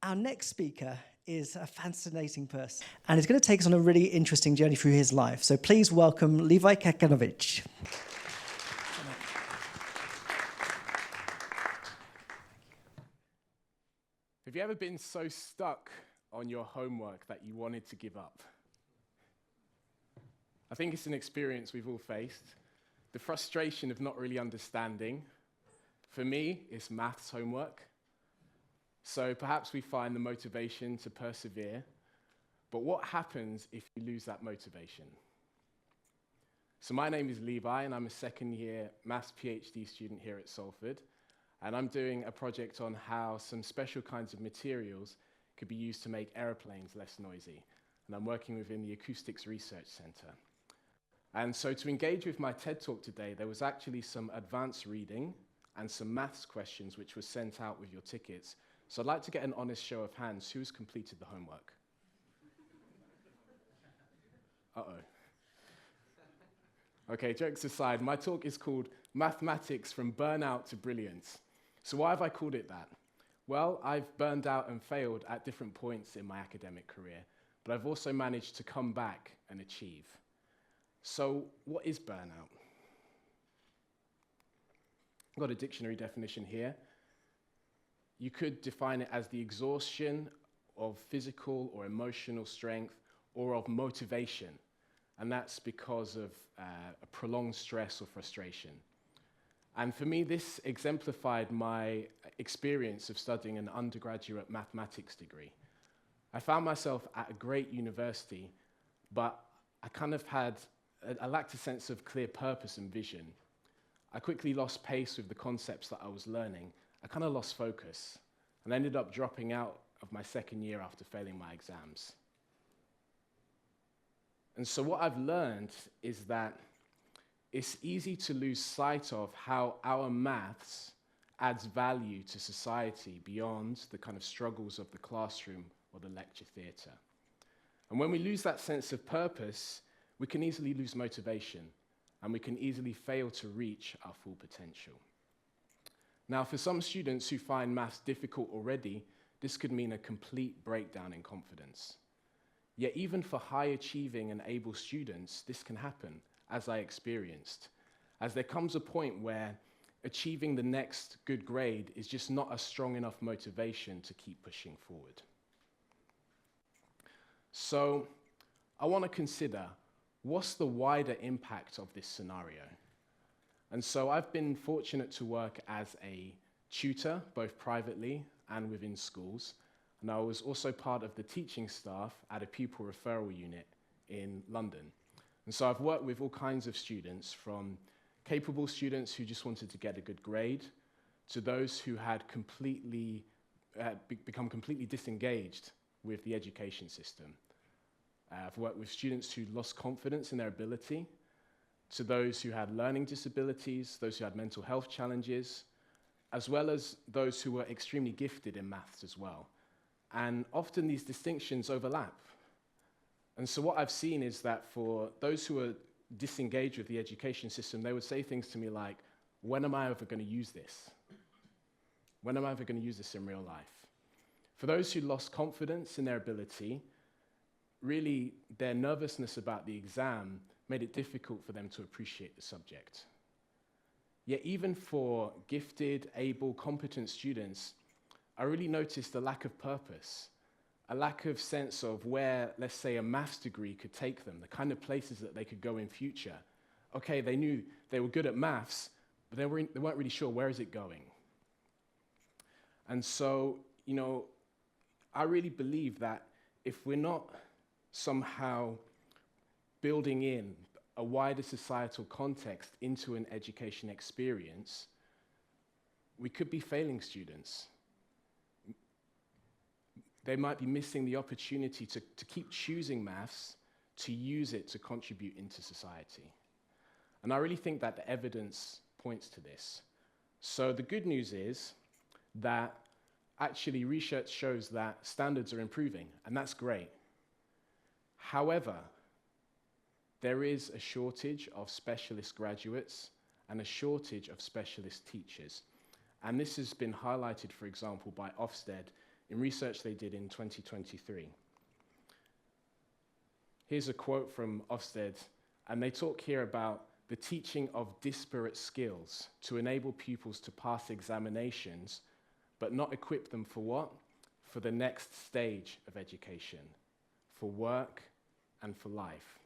Our next speaker is a fascinating person, and he's going to take us on a really interesting journey through his life. So please welcome Levi Kaganowich. Have you ever been so stuck on your homework that you wanted to give up? I think it's an experience we've all faced. The frustration of not really understanding. For me, it's maths homework. So perhaps we find the motivation to persevere. But what happens if you lose that motivation? So my name is Levi, and I'm a second-year maths PhD student here at Salford. And I'm doing a project on how some special kinds of materials could be used to make aeroplanes less noisy. And I'm working within the Acoustics Research Center. And so to engage with my TED Talk today, there was actually some advanced reading and some maths questions which were sent out with your tickets. So I'd like to get an honest show of hands. Who's completed the homework? Uh-oh. Okay, jokes aside, my talk is called Mathematics from Burnout to Brilliance. So why have I called it that? Well, I've burned out and failed at different points in my academic career, but I've also managed to come back and achieve. So what is burnout? I've got a dictionary definition here. You could define it as the exhaustion of physical or emotional strength or of motivation, and that's because of a prolonged stress or frustration. And for me, this exemplified my experience of studying an undergraduate mathematics degree. I found myself at a great university, but I lacked a sense of clear purpose and vision. I quickly lost pace with the concepts that I was learning. I kind of lost focus and ended up dropping out of my second year after failing my exams. And so what I've learned is that it's easy to lose sight of how our maths adds value to society beyond the kind of struggles of the classroom or the lecture theatre. And when we lose that sense of purpose, we can easily lose motivation, and we can easily fail to reach our full potential. Now, for some students who find maths difficult already, this could mean a complete breakdown in confidence. Yet even for high-achieving and able students, this can happen, as I experienced, as there comes a point where achieving the next good grade is just not a strong enough motivation to keep pushing forward. So I want to consider, what's the wider impact of this scenario? And so I've been fortunate to work as a tutor, both privately and within schools. And I was also part of the teaching staff at a pupil referral unit in London. And so I've worked with all kinds of students, from capable students who just wanted to get a good grade, to those who had become completely disengaged with the education system. I've worked with students who lost confidence in their ability, to those who had learning disabilities, those who had mental health challenges, as well as those who were extremely gifted in maths as well. And often these distinctions overlap. And so what I've seen is that for those who are disengaged with the education system, they would say things to me like, when am I ever going to use this? When am I ever going to use this in real life? For those who lost confidence in their ability, really their nervousness about the exam made it difficult for them to appreciate the subject. Yet even for gifted, able, competent students, I really noticed a lack of purpose, a lack of sense of where, let's say, a maths degree could take them, the kind of places that they could go in future. Okay, they knew they were good at maths, but they weren't really sure, where is it going? And so, I really believe that if we're not somehow building in a wider societal context into an education experience, we could be failing students. They might be missing the opportunity to keep choosing maths, to use it to contribute into society. And I really think that the evidence points to this. So the good news is that actually research shows that standards are improving, and that's great. However, there is a shortage of specialist graduates and a shortage of specialist teachers. And this has been highlighted, for example, by Ofsted in research they did in 2023. Here's a quote from Ofsted, and they talk here about the teaching of disparate skills to enable pupils to pass examinations, but not equip them for what? For the next stage of education, for work and for life.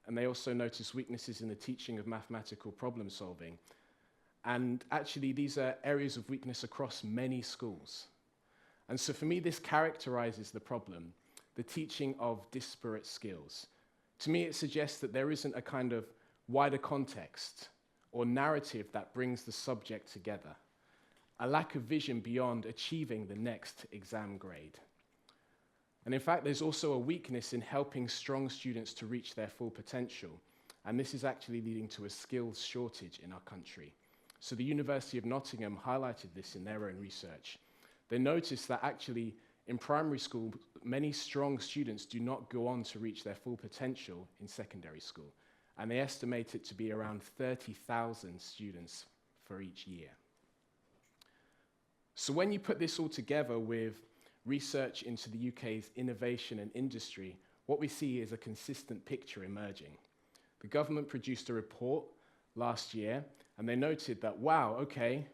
And they also notice weaknesses in the teaching of mathematical problem solving. And actually, these are areas of weakness across many schools. And so for me, this characterizes the problem, the teaching of disparate skills. To me, it suggests that there isn't a kind of wider context or narrative that brings the subject together, a lack of vision beyond achieving the next exam grade. And in fact, there's also a weakness in helping strong students to reach their full potential. And this is actually leading to a skills shortage in our country. So the University of Nottingham highlighted this in their own research. They noticed that actually in primary school, many strong students do not go on to reach their full potential in secondary school. And they estimate it to be around 30,000 students for each year. So when you put this all together with research into the UK's innovation and industry, what we see is a consistent picture emerging. The government produced a report last year, and they noted that, wow, okay,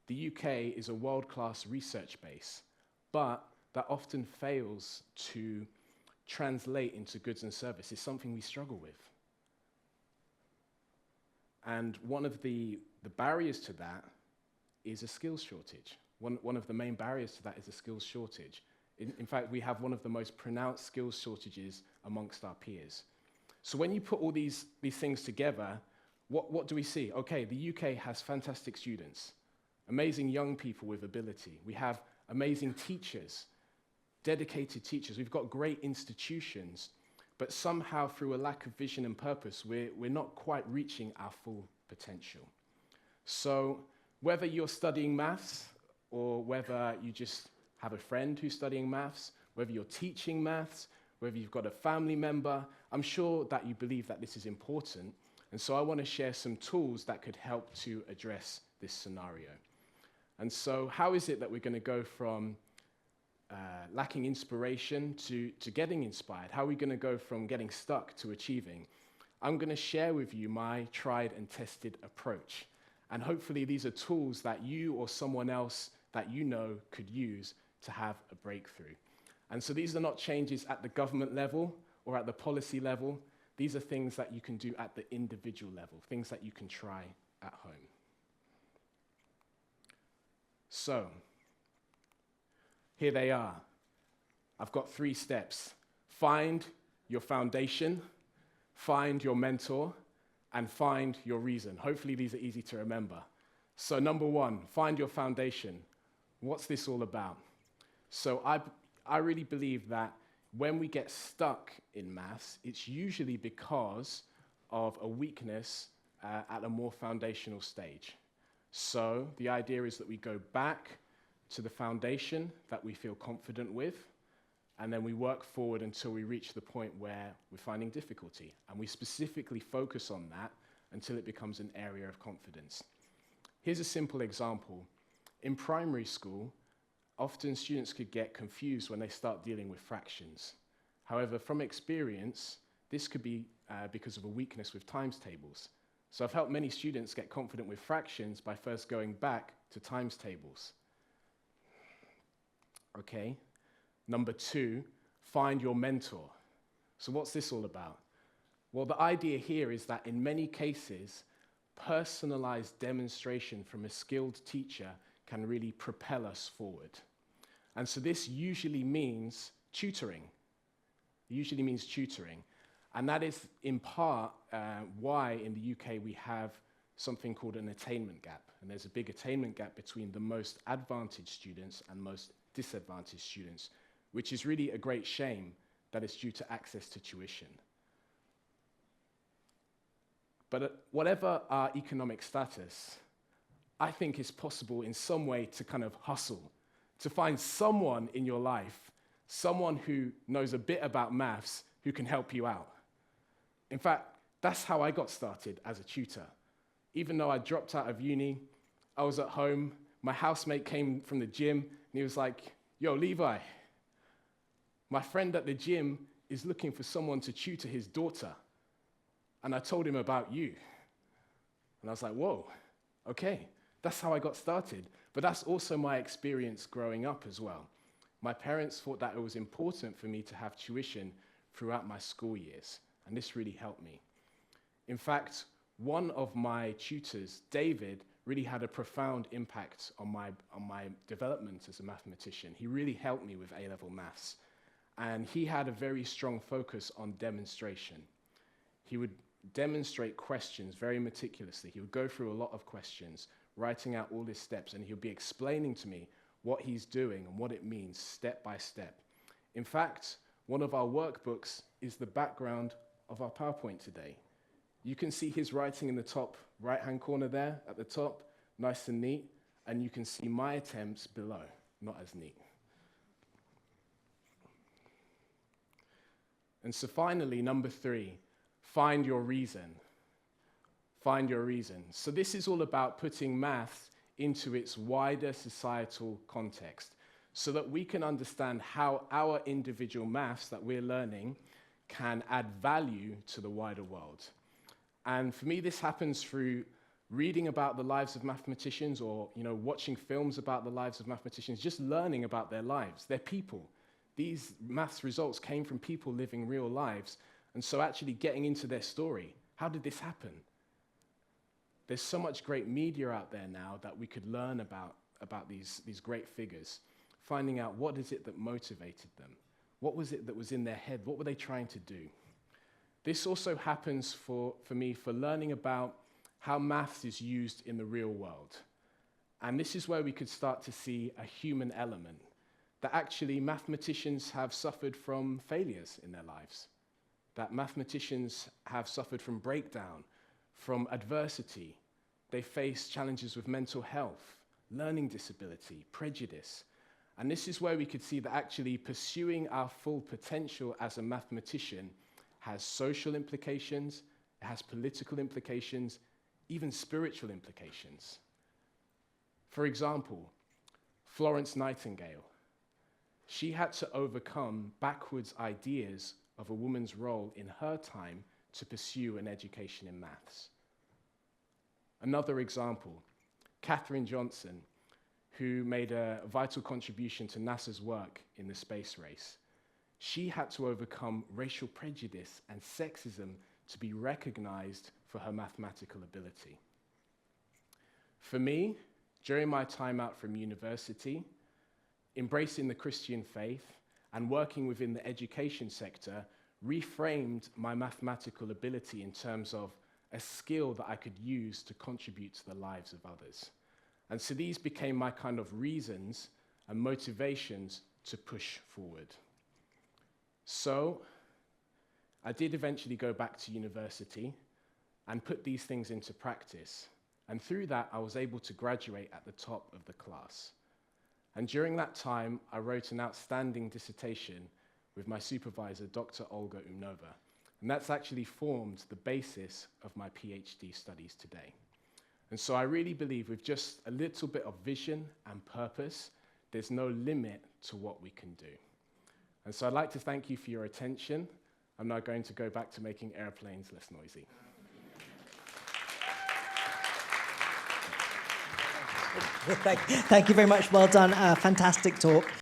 the UK is a world-class research base, but that often fails to translate into goods and services, something we struggle with. And one of the barriers to that is a skills shortage. One of the main barriers to that is a skills shortage. In fact, we have one of the most pronounced skills shortages amongst our peers. So when you put all these things together, what do we see? Okay, the UK has fantastic students, amazing young people with ability. We have amazing teachers, dedicated teachers. We've got great institutions, but somehow through a lack of vision and purpose, we're not quite reaching our full potential. So whether you're studying maths or whether you just have a friend who's studying maths, whether you're teaching maths, whether you've got a family member, I'm sure that you believe that this is important. And so I want to share some tools that could help to address this scenario. And so how is it that we're going to go from lacking inspiration to getting inspired? How are we going to go from getting stuck to achieving? I'm going to share with you my tried and tested approach. And hopefully these are tools that you or someone else that you know could use to have a breakthrough. And so these are not changes at the government level or at the policy level. These are things that you can do at the individual level, things that you can try at home. So, here they are. I've got 3 steps. Find your foundation, find your mentor, and find your reason. Hopefully these are easy to remember. So number 1, find your foundation. What's this all about? So I really believe that when we get stuck in maths, it's usually because of a weakness at a more foundational stage. So the idea is that we go back to the foundation that we feel confident with, and then we work forward until we reach the point where we're finding difficulty. And we specifically focus on that until it becomes an area of confidence. Here's a simple example. In primary school, often students could get confused when they start dealing with fractions. However, from experience, this could be because of a weakness with times tables. So I've helped many students get confident with fractions by first going back to times tables. Okay. Number 2, find your mentor. So what's this all about? Well, the idea here is that in many cases, personalized demonstration from a skilled teacher can really propel us forward. And so this usually means tutoring. It usually means tutoring. And that is in part why in the UK we have something called an attainment gap. And there's a big attainment gap between the most advantaged students and most disadvantaged students, which is really a great shame that it's due to access to tuition. But whatever our economic status, I think it's possible in some way to kind of hustle, to find someone in your life, someone who knows a bit about maths who can help you out. In fact, that's how I got started as a tutor. Even though I dropped out of uni, I was at home, my housemate came from the gym, and he was like, yo, Levi, my friend at the gym is looking for someone to tutor his daughter. And I told him about you. And I was like, whoa, okay, that's how I got started. But that's also my experience growing up as well. My parents thought that it was important for me to have tuition throughout my school years, and this really helped me. In fact, one of my tutors, David, really had a profound impact on my development as a mathematician. He really helped me with A-level maths, and he had a very strong focus on demonstration. He would demonstrate questions very meticulously. He would go through a lot of questions, writing out all his steps, and he would be explaining to me what he's doing and what it means step by step. In fact, one of our workbooks is the background of our PowerPoint today. You can see his writing in the top right-hand corner there at the top, nice and neat, and you can see my attempts below, not as neat. And so finally, number 3, find your reason. Find your reason. So this is all about putting maths into its wider societal context so that we can understand how our individual maths that we're learning can add value to the wider world. And for me, this happens through reading about the lives of mathematicians or, watching films about the lives of mathematicians, just learning about their lives. They're people. These maths results came from people living real lives. And so actually getting into their story, how did this happen? There's so much great media out there now that we could learn about these great figures, finding out what is it that motivated them? What was it that was in their head? What were they trying to do? This also happens for me for learning about how maths is used in the real world. And this is where we could start to see a human element, that actually mathematicians have suffered from failures in their lives, that mathematicians have suffered from breakdown, from adversity. They face challenges with mental health, learning disability, prejudice. And this is where we could see that actually pursuing our full potential as a mathematician has social implications, it has political implications, even spiritual implications. For example, Florence Nightingale. She had to overcome backwards ideas of a woman's role in her time to pursue an education in maths. Another example, Katherine Johnson, who made a vital contribution to NASA's work in the space race. She had to overcome racial prejudice and sexism to be recognized for her mathematical ability. For me, during my time out from university, embracing the Christian faith and working within the education sector reframed my mathematical ability in terms of a skill that I could use to contribute to the lives of others. And so these became my kind of reasons and motivations to push forward. So I did eventually go back to university and put these things into practice. And through that, I was able to graduate at the top of the class. And during that time, I wrote an outstanding dissertation with my supervisor, Dr. Olga Umnova. And that's actually formed the basis of my PhD studies today. And so I really believe with just a little bit of vision and purpose, there's no limit to what we can do. And so I'd like to thank you for your attention. I'm now going to go back to making airplanes less noisy. Thank you very much. Well done. Fantastic talk.